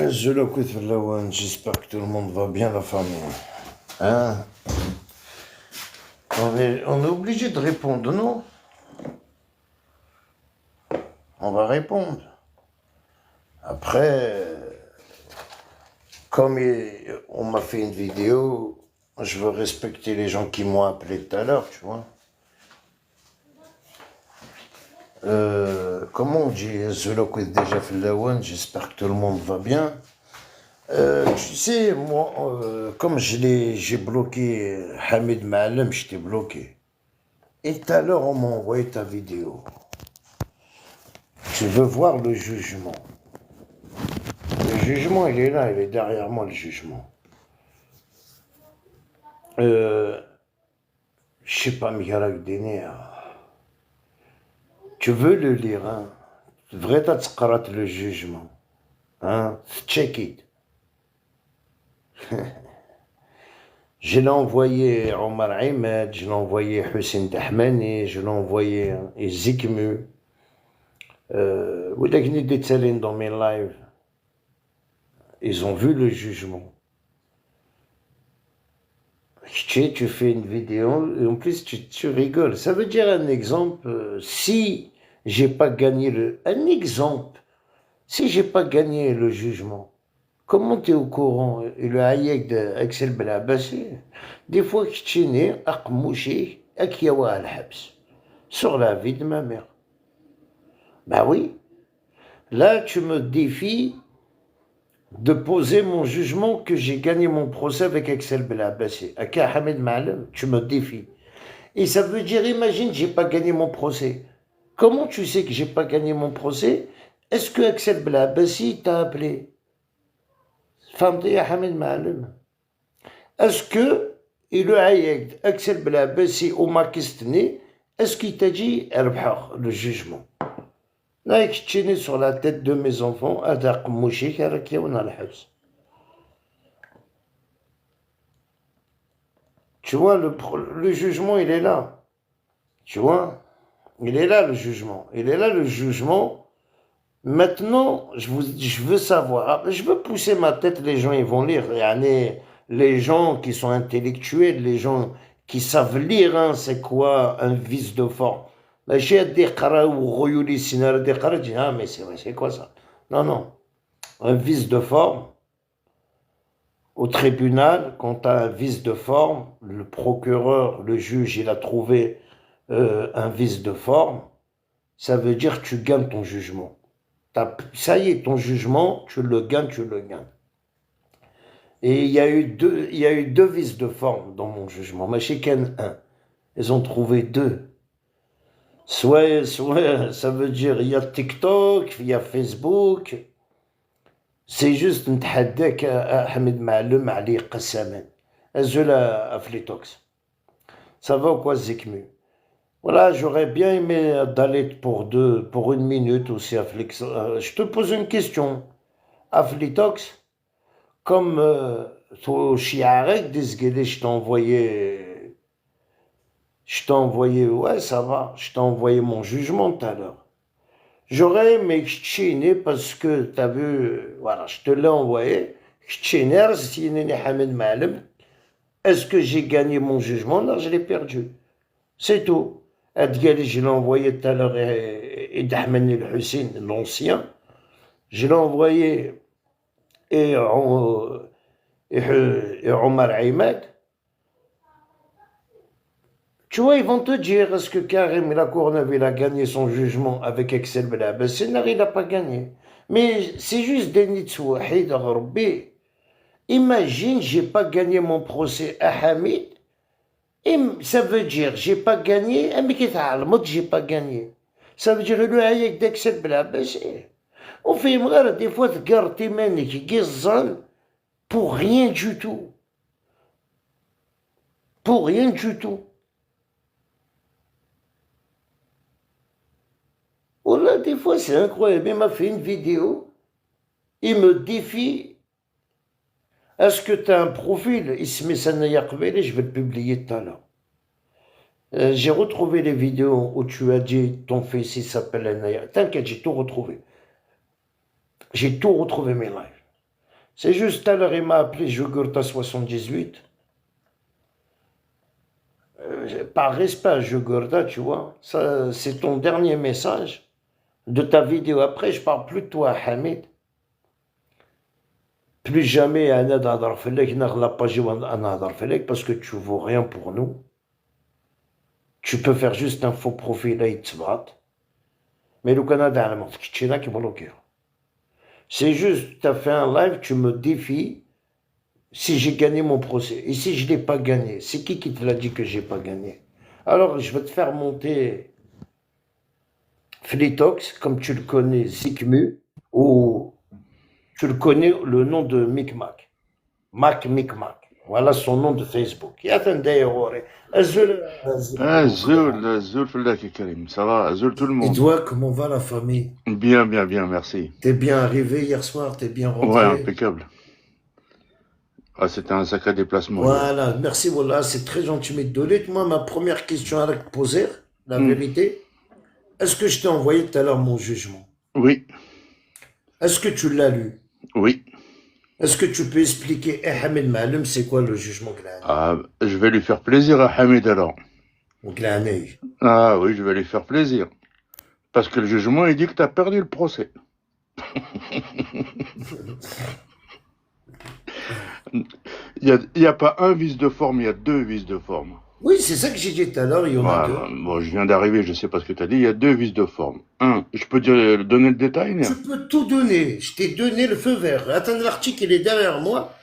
Je l'écoute Lawan, j'espère que tout le monde va bien, la famille. Hein? On est obligé de répondre, non? On va répondre. Après, comme on m'a fait une vidéo, je veux respecter les gens qui m'ont appelé tout à l'heure, tu vois. Comment on dit Je l'écoute déjà Lawan, j'espère que tout le monde va bien. Tu sais, moi, comme j'ai bloqué Hamid Ma'alem, je t'ai bloqué. Et tout à l'heure, on m'a envoyé ta vidéo. Tu veux voir le jugement. Le jugement, il est là, il est derrière moi, le jugement. Je sais pas, Miharak Dénéa. Tu veux le lire, hein? Tu devrais t'atteindre le jugement. Hein? Check it. Je l'ai envoyé à Omar Ahmed, je l'ai envoyé à Hussein Dahmani, je l'ai envoyé à Zikmu. Dans mes lives, ils ont vu le jugement. Tu fais une vidéo et en plus tu rigoles. Ça veut dire un exemple, si j'ai pas gagné un exemple, si j'ai pas gagné le jugement, comment tu es au courant? Et le hayek d'Axel Belabassi, des fois que tu es né, Akmouchi, Akiyawa al-Habs, sur la vie de ma mère. Bah oui. Là, tu me défies de poser mon jugement que j'ai gagné mon procès avec Axel Belabassi. Aka Hamid Ma'alem, tu me défies. Et ça veut dire, imagine, j'ai pas gagné mon procès. Comment tu sais que j'ai pas gagné mon procès? Est-ce que Axel Belabassi t'a appelé? Famti Hamid Ma'alem. Est-ce que il a ayek Axel Belabassi ou Makistani, est-ce qu'il t'a dit le jugement? Là, je né sur la tête de mes enfants, Adaq Mouchik, Arakiaoun al-Habs. Tu vois, le jugement, il est là. Tu vois, il est là, le jugement. Il est là, le jugement. Maintenant, je veux savoir. Je veux pousser ma tête, les gens, ils vont lire. Les gens qui sont intellectuels, les gens qui savent lire, hein, c'est quoi un vice de forme. Mais c'est quoi ça? Non, non. Un vice de forme, au tribunal, quand tu as un vice de forme, le procureur, le juge, il a trouvé un vice de forme, ça veut dire que tu gagnes ton jugement. Ça y est, ton jugement, tu le gagnes, tu le gagnes. Et il y a eu deux vices de forme dans mon jugement. Mais chez Ken 1, ils ont trouvé deux. Soit, ça veut dire, il y a TikTok, il y a Facebook. C'est juste نتحداك Hamid Ma'alem Ali Qassaman. Azul à Flitox. Ça va ou quoi, Zikmu? Voilà, j'aurais bien aimé d'aller pour une minute aussi à Flix. Je te pose une question. À Flitox, comme toi, Chiarek, je t'ai envoyé, ouais, ça va, je t'ai envoyé mon jugement tout à l'heure. J'aurais aimé que je t'ai parce que t'as vu, voilà, je te l'ai envoyé. Est-ce que j'ai gagné mon jugement? Non, je l'ai perdu. C'est tout. Adgali, je l'ai envoyé tout à l'heure et Dahmani el-Hussein, l'ancien. Je l'ai envoyé et Omar Ahmed. Tu vois, ils vont te dire, est-ce que Karim la Courneuve, il a gagné son jugement avec Axel Belabassi? Non, il n'a pas gagné. Mais c'est juste des nitsouahid, Rabbi. Imagine, j'ai pas gagné mon procès à Hamid. Et ça veut dire, j'ai pas gagné, mais j'ai pas gagné. Ça veut dire, le hayek d'Axel Belabassi. On fait des fois, tu gardes tes mains qui guizzent pour rien du tout. Pour rien du tout. Oh là, des fois, c'est incroyable. Il m'a fait une vidéo. Il me défie. Est-ce que tu as un profil? Ismi Sanaya Qbeli, je vais le publier tout à l'heure. J'ai retrouvé les vidéos où tu as dit ton fils il s'appelle Anaya. T'inquiète, j'ai tout retrouvé. J'ai tout retrouvé mes lives. C'est juste, tout à l'heure, il m'a appelé Jogurta 78. Par respect à Jogurta, tu vois, ça, c'est ton dernier message de ta vidéo. Après, je parle plus de toi, Hamid. Plus jamais Anna Nadar Felek, n'agla pas Nadar Felek, parce que tu vaux rien pour nous. Tu peux faire juste un faux profil à Itzvat. Mais le Canada, qui bloqué. C'est juste, tu as fait un live, tu me défies si j'ai gagné mon procès. Et si je ne l'ai pas gagné, c'est qui te l'a dit que j'ai pas gagné? Alors, je vais te faire monter Flitox, comme tu le connais, Zikmu, ou tu le connais le nom de Micmac. Mac Micmac. Voilà son nom de Facebook. Il y a un d'ailleurs. Azul, Fellak Karim. Ça va, Azul tout le Et monde. toi, comment va la famille? Bien, bien, bien, merci. T'es bien arrivé hier soir, t'es bien Ouais, rentré? impeccable. Ah, c'était un sacré déplacement hier. Voilà, merci, voilà, c'est très gentil de me donner. Moi, ma première question à te poser, la Hmm. vérité, est-ce que je t'ai envoyé tout à l'heure mon jugement? Oui, Est-ce que tu l'as lu? oui. Est-ce que tu peux expliquer, Hamid Ma'alem, c'est quoi le jugement glané? Ah, je vais lui faire plaisir à Hamid alors. Ou glané? Ah oui, je vais lui faire plaisir. Parce que le jugement, il dit que tu as perdu le procès. Il y a pas un vice de forme, il y a deux vices de forme. Oui, c'est ça que j'ai dit tout à l'heure, il y en a deux. Voilà. Bon, je viens d'arriver, je sais pas ce que tu as dit. Il y a deux vices de forme. Un, je peux donner le détail, Je Nia? peux tout donner, je t'ai donné le feu vert. Attends, l'article, il est derrière moi.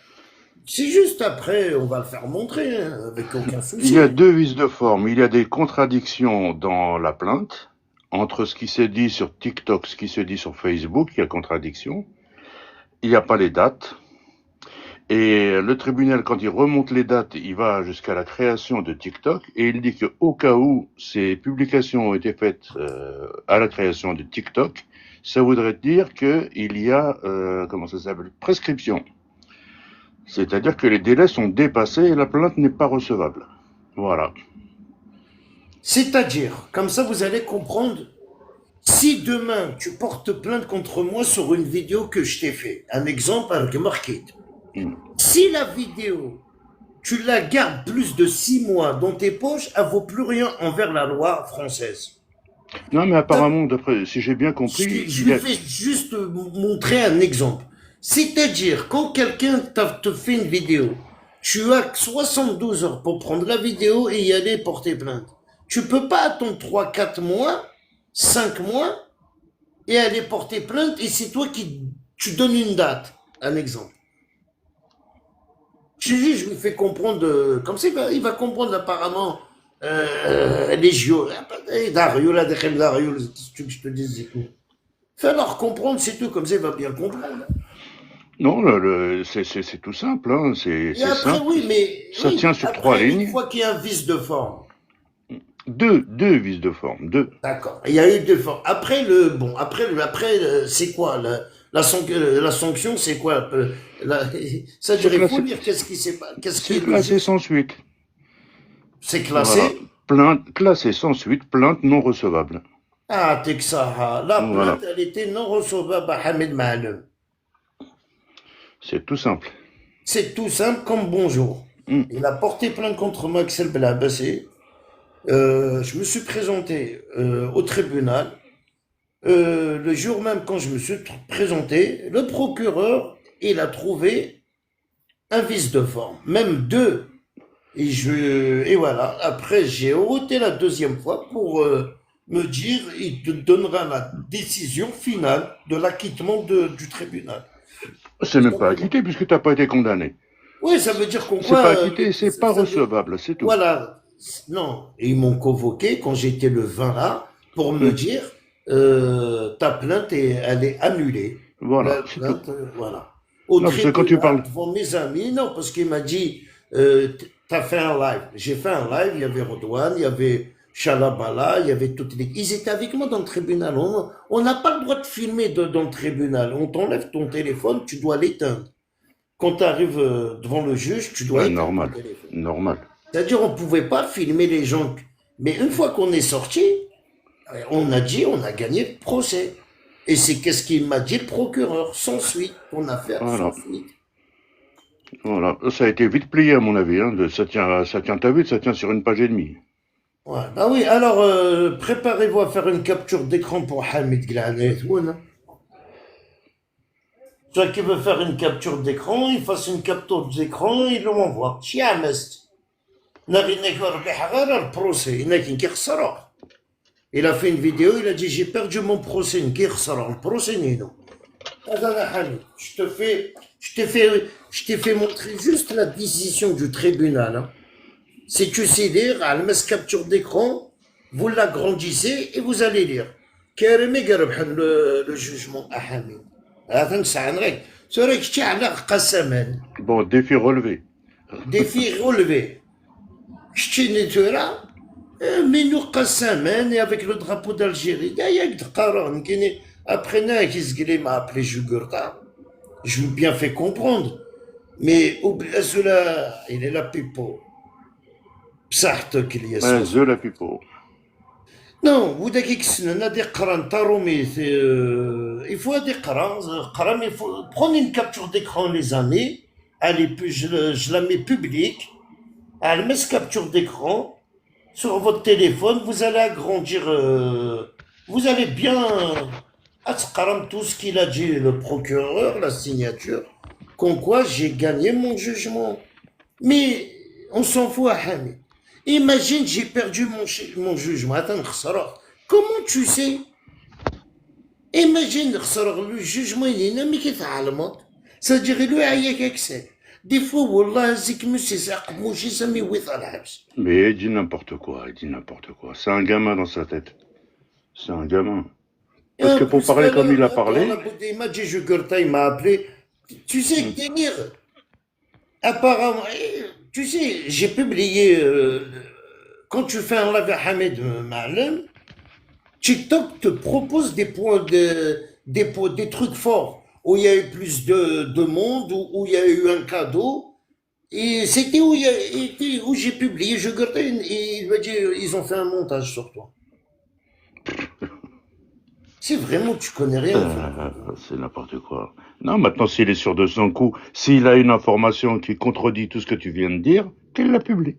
C'est juste après, on va le faire montrer, hein, avec aucun Il y a souci. deux vices de forme. Il y a des contradictions dans la plainte. Entre ce qui s'est dit sur TikTok, ce qui se dit sur Facebook, il y a contradiction. Il n'y a pas les dates. Et le tribunal, quand il remonte les dates, il va jusqu'à la création de TikTok et il dit qu'au cas où ces publications ont été faites à la création de TikTok, ça voudrait dire qu'il y a, comment ça s'appelle, prescription. C'est-à-dire que les délais sont dépassés et la plainte n'est pas recevable. Voilà. C'est-à-dire, comme ça, vous allez comprendre. Si demain tu portes plainte contre moi sur une vidéo que je t'ai fait, un exemple avec Market, Mm. si la vidéo, tu la gardes plus de 6 mois dans tes poches, elle vaut plus rien envers la loi française. Non, mais Ça, apparemment, d'après, si j'ai bien compris, je il y lui a... fais juste montrer un exemple. C'est-à-dire, quand quelqu'un te fait une vidéo, tu as 72 heures pour prendre la vidéo et y aller porter plainte. Tu peux pas attendre 3, 4 mois, 5 mois et aller porter plainte et c'est toi qui tu donnes une date, un exemple. Je lui fais comprendre, comme ça il va comprendre apparemment les JO. Dario, là, Dario, tu que je te dise, c'est tout. Fais-leur comprendre, c'est tout, comme ça il va bien comprendre. Non, c'est tout simple, hein. Et C'est après, simple. Ça oui, tient sur trois après, une lignes. fois qu'il y a un vice de forme, Deux vices de forme. Deux. d'accord, il y a eu deux formes. Après, c'est quoi la sanction, c'est quoi ça, C'est dirait, il faut classé, lire qu'est-ce qui c'est est classé logique. sans suite. C'est Voilà. classé. Plainte, classé sans suite, plainte non recevable. Ah, Texaha, la Voilà. plainte, elle était non recevable à Hamid Ma'alem. C'est tout simple. C'est tout simple comme bonjour. Mm. Il a porté plainte contre Maxel Belabessé. Je me suis présenté au tribunal. Le jour même, quand je me suis présenté, le procureur, il a trouvé un vice de forme, même deux. Et voilà. Après, j'ai ôté la deuxième fois pour me dire, il te donnera la décision finale de l'acquittement du tribunal. C'est même pas acquitté puisque t'as pas été condamné. Oui, ça veut dire qu'on C'est quoi, pas acquitté, c'est pas ça veut, recevable, c'est tout. voilà. Non, et ils m'ont convoqué quand j'étais le 20 là pour me Mm. dire ta plainte elle est annulée. Voilà, La c'est tout. plainte, voilà. Au Non, parce que quand tu tribunal, parles, devant mes amis, non, parce qu'il m'a dit t'as fait un live. J'ai fait un live, il y avait Rodouane, il y avait Chalabala, il y avait toutes les. Ils étaient avec moi dans le tribunal. On n'a pas le droit de filmer dans le tribunal. On t'enlève ton téléphone, tu dois l'éteindre. Quand tu arrives devant le juge, tu dois ouais, éteindre ton normal, téléphone. normal. C'est-à-dire, on ne pouvait pas filmer les gens. Mais une fois qu'on est sorti, on a dit, on a gagné le procès. Et c'est qu'est-ce qu'il m'a dit le procureur, sans suite, qu'on a fait sans Voilà. suite. Voilà. Ça a été vite plié, à mon avis. Hein. Ça tient, t'as vu, ça tient sur une page et demie. Ouais, bah oui, alors préparez-vous à faire une capture d'écran pour Hamid Glanet. Toi qui veut faire une capture d'écran, il fasse une capture d'écran, il l'envoie. Chiamest. Le procès. Il a fait une vidéo, il a dit j'ai perdu mon procès. Le procès Nino. Je t'ai fait montrer juste la décision du tribunal. Hein. Si tu sais lire, à la capture d'écran, vous l'agrandissez et vous allez lire. كارمي قرب le jugement à Hamid. هذا نسعى c'est vrai que tu as l'air قسما. Bon, défi relevé. Défi relevé. Je là, mais nous قسما et avec le drapeau d'Algérie. D'ailleurs, après, il m'a appelé Jugurta. Je me bien fait comprendre. Mais il est là, Pipo. بصحتك Ouais, الياس. The la pipo. Non, وداك يكسنا دي قران تارومي il faut des قران il faut prendre une capture d'écran les amis. Allez, je la mets publique. Elle met capture d'écran sur votre téléphone, vous allez agrandir, vous allez bien tout ce qu'il a dit le procureur, la signature, comme quoi j'ai gagné mon jugement. Mais on s'en fout à Hamid. Imagine, j'ai perdu mon jugement. Attends, comment tu sais? Imagine, le jugement, il est mais qui c'est-à-dire, lui, il y a accès. Des fois, wallah, zik monsieur Zaq Mouji, ça m'est oui à la Mais il dit n'importe quoi, il dit n'importe quoi. C'est un gamin dans sa tête. C'est un gamin. Et Parce en que pour plus, parler comme il a attends, parlé, la beauté, il m'a dit, il m'a appelé. Tu sais, délire. Apparemment, tu sais, j'ai publié, quand tu fais un live à Hamid Ma'alem, TikTok te propose des points des trucs forts, où il y a eu plus de monde, où il y a eu un cadeau. Et c'était où j'ai publié, je regardais, et il m'a dit, ils ont fait un montage sur toi. C'est vraiment, tu connais rien, en fait. c'est n'importe quoi. Non, maintenant, s'il est sûr de son coup, s'il a une information qui contredit tout ce que tu viens de dire, qu'il la publie.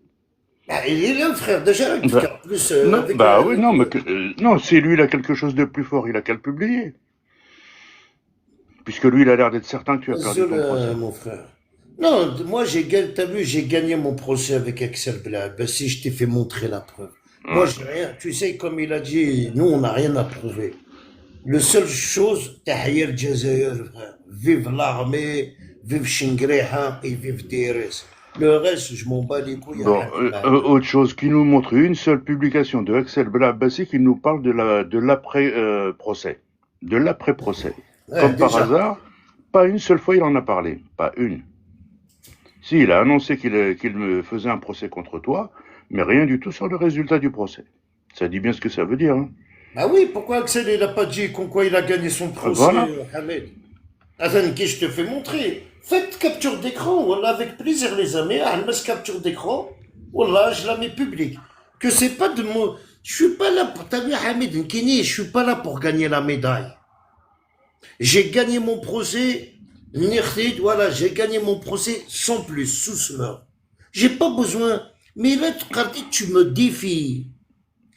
Bah, il est là, frère, déjà, Bah, en plus, non, avec, bah oui, non, mais non, si lui, il a quelque chose de plus fort, il a qu'à le publier. Puisque lui, il a l'air d'être certain que tu as perdu ton procès. mon frère. Non, moi, t'as vu, j'ai gagné mon procès avec Axel Blad. Ben, si je t'ai fait montrer la preuve. Moi, Ouais. j'ai rien. Tu sais, comme il a dit, nous, on n'a rien à prouver. La seule chose, tahiyya al-Jazair, vive l'armée, vive Shingreha et vive DRS. Le reste, je m'en bats les couilles à Bon, Hamid Ma'alem. autre chose qui nous montre une seule publication de Axel Blabassi qui nous parle de l'après-procès. De l'après-procès. Ouais, Comme par déjà. hasard, pas une seule fois il en a parlé. Pas une. Si, il a annoncé qu'il me faisait un procès contre toi, mais rien du tout sur le résultat du procès. Ça dit bien ce que ça veut dire. Hein. Bah oui, pourquoi Axel, il a pas dit con quoi il a gagné son procès, Voilà. Hamid? Attends, qui je te fais montrer. Faites capture d'écran, voilà, avec plaisir les amis. Almas capture d'écran, voilà, je la mets publique. Que c'est pas de moi. Je suis pas là pour. T'as vu Hamid Nkini, je suis pas là pour gagner la médaille. J'ai gagné mon procès, Nirtid, voilà, j'ai gagné mon procès sans plus, sous ce. J'ai pas besoin. Mais là, tu me défies.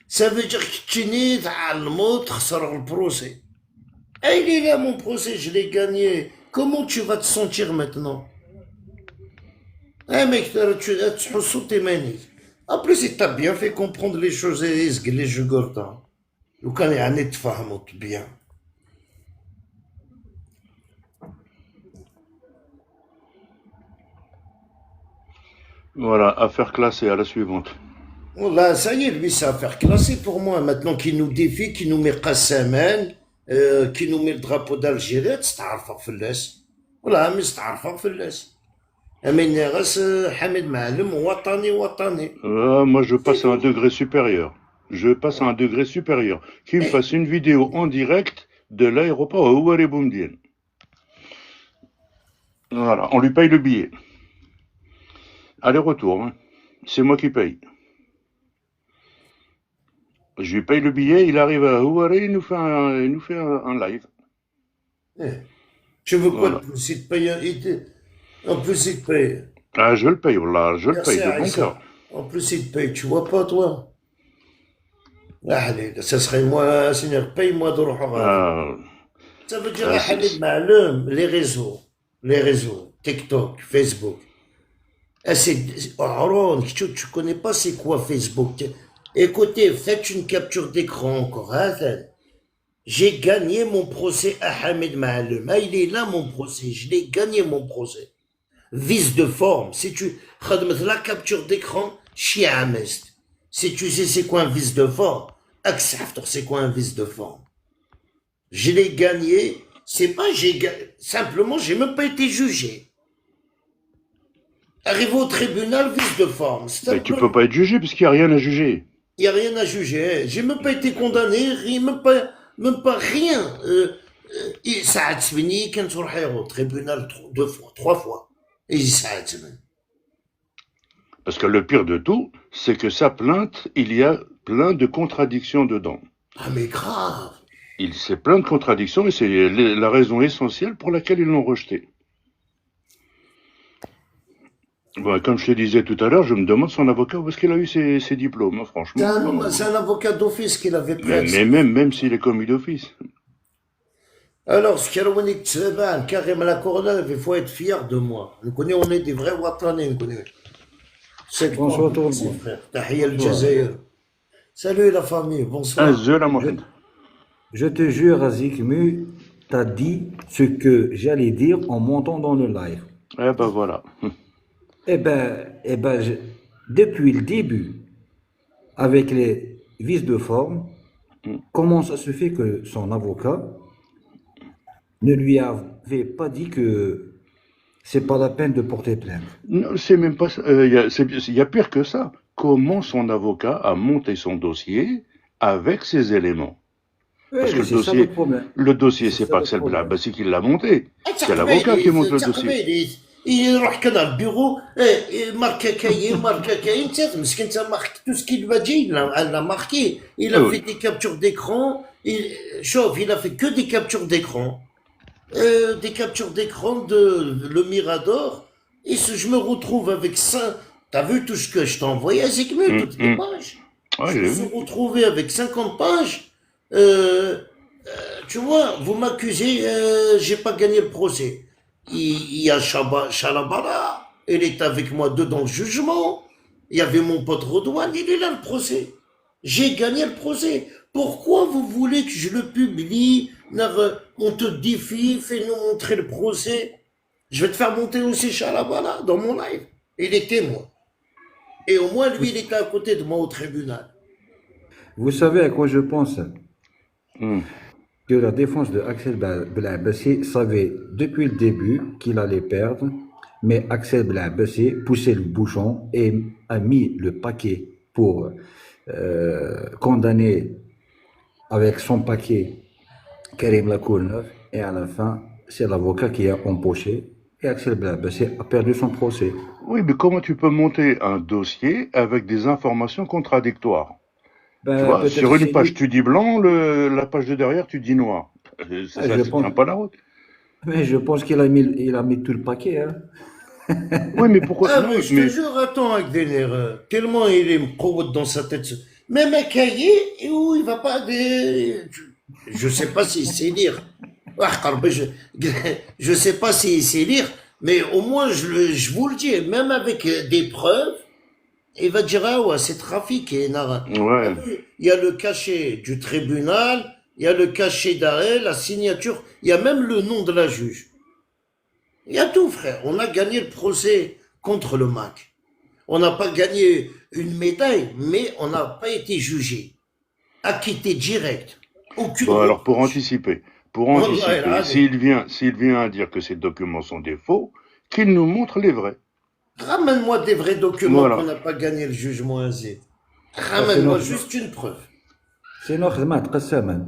Ça veut dire que tu n'es à l'autre sur le procès. Et il est là, mon procès, je l'ai gagné. Comment tu vas te sentir maintenant? Mec, tu as tes manies. En plus, il t'a bien fait comprendre les choses et les jeux gordons. Ou quand il y a un te bien. Voilà, affaire classée à la suivante. Là, ça y est, lui, ça va faire classer pour moi. Maintenant qu'il nous défie, qu'il nous met Qassaman, qu'il nous met le drapeau d'Algérie, تستعرفك في اللاس. والله مش تعرفك في اللاس. أمين غاس حميد معلم وطني. Moi, je C'est passe à un tout. degré supérieur. Je passe à un degré supérieur. Qu'il me Eh, fasse une vidéo en direct de l'aéroport à Ouareboumdien. Voilà, on lui paye le billet. Aller-retour, hein. C'est moi qui paye. Je lui paye le billet, il arrive à Ouaré, il nous fait un live. eh. Tu veux quoi de Voilà. plus? Il te paye En plus, il te paye. Ah, je le paye, voilà, je le paye Merci de bon Aïssa. cœur. En plus, il te paye. Tu vois pas, toi? Allez, ça serait moi, Seigneur, paye-moi de l'Haravi. Ah, Ça veut dire, ah, Hamid Ma'aloum, les réseaux, TikTok, Facebook. Ah, oh, Aaron, tu connais pas c'est quoi Facebook? Écoutez, faites une capture d'écran encore. Hein, j'ai gagné mon procès à Hamid Ma'aloum. Ah, il est là mon procès. Je l'ai gagné mon procès. Vice de forme. Si tu خدمت la capture d'écran, chiamest. Si tu sais c'est quoi un vice de forme, accepte c'est quoi un vice de forme. Je l'ai gagné. C'est pas simplement j'ai même pas été jugé. Arrivé au tribunal, vice de forme. mais tu peux Simplement. pas être jugé puisqu'il n'y a rien à juger. Il n'y a rien à juger. J'ai même pas été condamné, rien, même pas rien. Ça a fini quand on est au tribunal 2 fois, 3 fois. Et ça a fini. Parce que le pire de tout, c'est que sa plainte, il y a plein de contradictions dedans. Ah mais grave. C'est plein de contradictions et c'est la raison essentielle pour laquelle ils l'ont rejeté. Bon, comme je te disais tout à l'heure, je me demande son avocat où est-ce qu'il a eu ses diplômes, hein, franchement. C'est un avocat d'office qu'il avait pris. Mais même s'il est commis d'office. Alors, ce qu'il y a Karim la Corona, il faut être fier de moi. On est des vrais Watanais. C'est Bonsoir tout le merci monde. frère. Tahia al Bonsoir. Jazair. Salut la famille, Un bonsoir. seul à Je, Mohamed. je te jure, Azikmu, t'as dit ce que j'allais dire en montant dans le live. Eh ben voilà. Depuis le début, avec les vices de forme, comment ça se fait que son avocat ne lui avait pas dit que c'est pas la peine de porter plainte? Non, c'est même pas ça. Il y a pire que ça. Comment son avocat a monté son dossier avec ses éléments? Oui, Parce que mais c'est ça le problème. le dossier, C'est c'est ça pas le Axel problème. Blabassi qui l'a monté. C'est l'avocat qui monte le dossier. يروح كذا البيرو ماركا كاين مسكين انت مارك تو سكي لو دي elle l'a marqué il a Oui. fait des captures d'écran chauffe il a fait que des captures d'écran de le Mirador et je me retrouve avec ça t'as vu tout ce que je t'ai envoyé c'est que toutes les pages Ouais, je me j'ai suis vu. retrouvé avec 50 pages euh, tu vois, vous m'accusez, j'ai pas gagné le procès. Il y a Chalabara, il est avec moi dedans le jugement. Il y avait mon pote Rodouane, il est là le procès. J'ai gagné le procès. Pourquoi vous voulez que je le publie? On te défie, fais-nous montrer le procès. Je vais te faire monter aussi Chalabara dans mon live. Il est témoin. Et au moins, lui, il était à côté de moi au tribunal. Vous savez à quoi je pense? Hmm. Que la défense de Axel Blabassi savait depuis le début qu'il allait perdre, mais Axel Blabassi poussait le bouchon et a mis le paquet pour condamner avec son paquet Karim Lacourneuve, et à la fin, c'est l'avocat qui a empoché et Axel Blabassi a perdu son procès. Oui, mais comment tu peux monter un dossier avec des informations contradictoires? Tu Ben, vois, peut-être sur une c'est page, lui, tu dis blanc, la page de derrière, tu dis noir. Ça je ne pense, tient pas la route. mais je pense il a mis tout le paquet, hein. Oui, mais pourquoi? Ah, Non, mais je te mais jure, attends, avec tellement il est mqoud dans sa tête. Même un cahier, et où il va pas je sais pas s'il sait lire. Je sais pas s'il sait lire, mais au moins, je vous le dis, même avec des preuves, il va dire, ah ouais, c'est trafic. ouais. Il y a le cachet du tribunal, il y a le cachet d'arrêt, la signature, il y a même le nom de la juge. Il y a tout, frère. On a gagné le procès contre le MAC. On n'a pas gagné une médaille, mais on n'a pas été jugé. Acquitté direct. Aucune Bon, alors reproche. pour Ouais, anticiper, là, s'il vient à dire que ces documents sont des faux, qu'il nous montre les vrais. ramène-moi des vrais documents qu'on Voilà. n'a pas gagné le jugement Azid. Ah, Ramène-moi juste une preuve. c'est notre mat, قسما.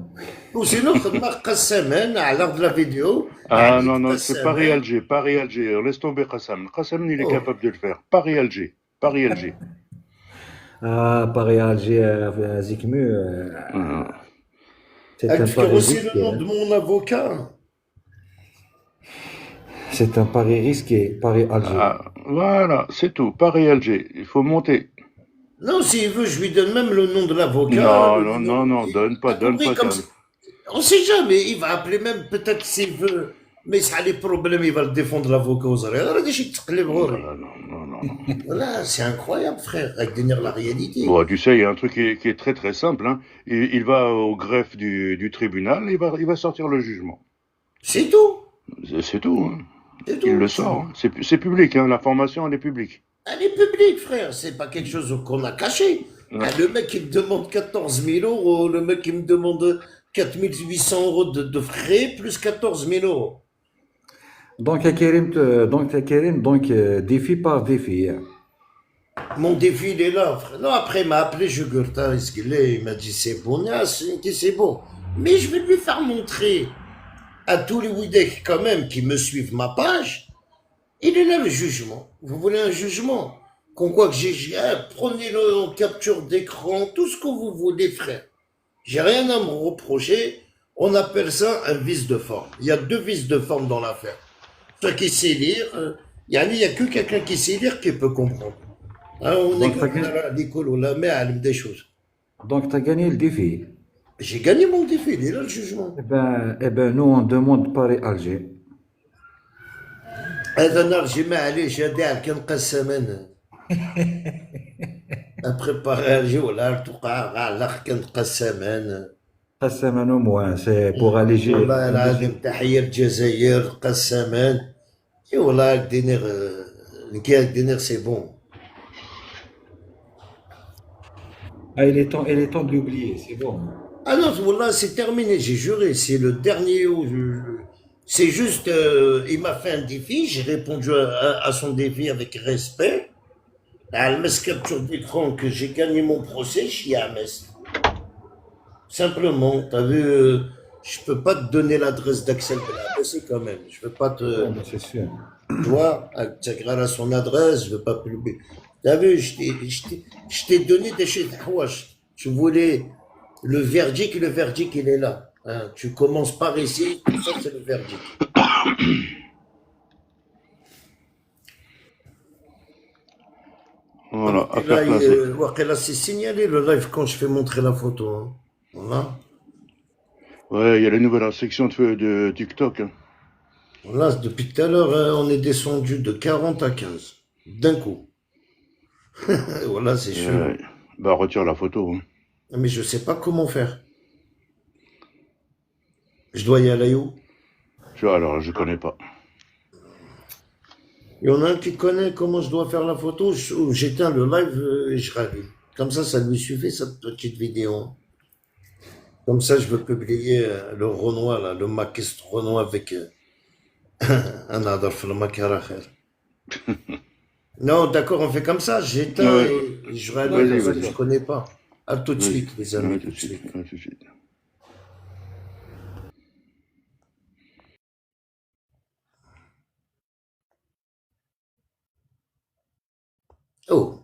Ou sinon, خدمة قسما à l'heure de la vidéo. Ah عليك non, c'est قسما. Paris-Alger, Paris-Alger. Laisse tomber Qassam. Qassam, il est Oh. capable de le faire. Paris-Alger, Paris-Alger. Ah, Paris-Alger, Azikmu, c'est un Elle fait aussi Parisiste, le nom hein. de mon avocat. c'est un pari risqué, pari Alger. Ah, voilà, c'est tout. Paris-Alger, il faut monter. Non, s'il veut, je lui donne même le nom de l'avocat, Non, le non, numéro. non, non, T'as donne compris pas. comme ça. On sait jamais, il va appeler même, peut-être s'il veut, mais ça a des problèmes, il va le défendre l'avocat aux arrêts. Alors, déjà, il te taqleb غوري. Non, non, non, non, non. Voilà, c'est incroyable, frère, avec devenir la réalité. Bon, tu sais, il y a un truc qui est très très simple, hein. Il va au greffe du tribunal, il va sortir le jugement. C'est tout, C'est tout, hein. c'est Il le tout. sort, hein. C'est public, hein. L'information, elle est publique. Elle est publique, frère, c'est pas quelque chose qu'on a caché. Ouais. Ah, le mec, il me demande 14 000 euros, le mec, il me demande 4 800 euros de frais, plus 14 000 euros. Donc, Karim, défi par défi, hein. Mon défi, il est là, frère. Non, après, il m'a appelé Jugurta, il m'a dit c'est bon, c'est bon. Mais je vais lui faire montrer à tous les Widek, quand même, qui me suivent ma page, il est là le jugement. Vous voulez un jugement? Qu'on quoi que prenez-le en capture d'écran, tout ce que vous voulez, frère. J'ai rien à me reprocher. On appelle ça un vice de forme. Il y a deux vices de forme dans l'affaire. Celui qui sait lire, il y a que quelqu'un qui sait lire qui peut comprendre. Hein, on est Donc, t'as comme gagné, à l'école, on la met à des choses. donc, t'as gagné le défi. J'ai gagné mon défi, il est là le jugement. Nous, on demande pari Alger. هذا نهار جمع عليه شادع كنقسمان ابريباري ولا توقع كاع الاخ كنقسمان Qassaman au moins, c'est pour والله alléger. العظيم تحية الجزائر قسمان اي والله دينير نكي دينير سي بون. Ah, il est temps de l'oublier, c'est bon. Ah non, voilà, c'est terminé, j'ai juré, c'est le dernier où c'est juste, il m'a fait un défi, j'ai répondu à son défi avec respect. À la capture d'écran que j'ai gagné mon procès, je suis à Metz. Simplement, t'as vu, je peux pas te donner l'adresse d'Axel Belabbessi quand même. Je veux pas te, Ah, ben, c'est sûr. tu vois, à son adresse, je veux pas publier. T'as vu, je t'ai donné des choses. Tu voulais le verdict, il est là. Hein. Tu commences par ici, tout ça, c'est le verdict. Voilà, Et affaire là, classée. Wakela, c'est signalé le live quand je fais montrer la photo. Hein. Voilà. Ouais, il y a la nouvelle section de TikTok, hein. Là, depuis tout à l'heure, hein, on est descendu de 40 à 15. D'un coup. Voilà, c'est chelou. Ouais. Bah, retire la photo, hein. Mais je sais pas comment faire. Je dois y aller où? Tu vois, alors, je connais pas. Il y en a un qui connaît comment je dois faire la photo. J'éteins le live et je rallume. Comme ça lui suffit cette petite vidéo. Comme ça, je veux publier le Renoir, là, le maquiste Renoir avec un adolphe, le maquera. Non, d'accord, on fait comme ça. J'éteins Ouais. et je rallume Vas-y, parce que je vas-y. connais pas. À tout de Vas-y. suite, les Ouais, amis, tout tout de de suite. suite. Ouais, tout de suite. Oh.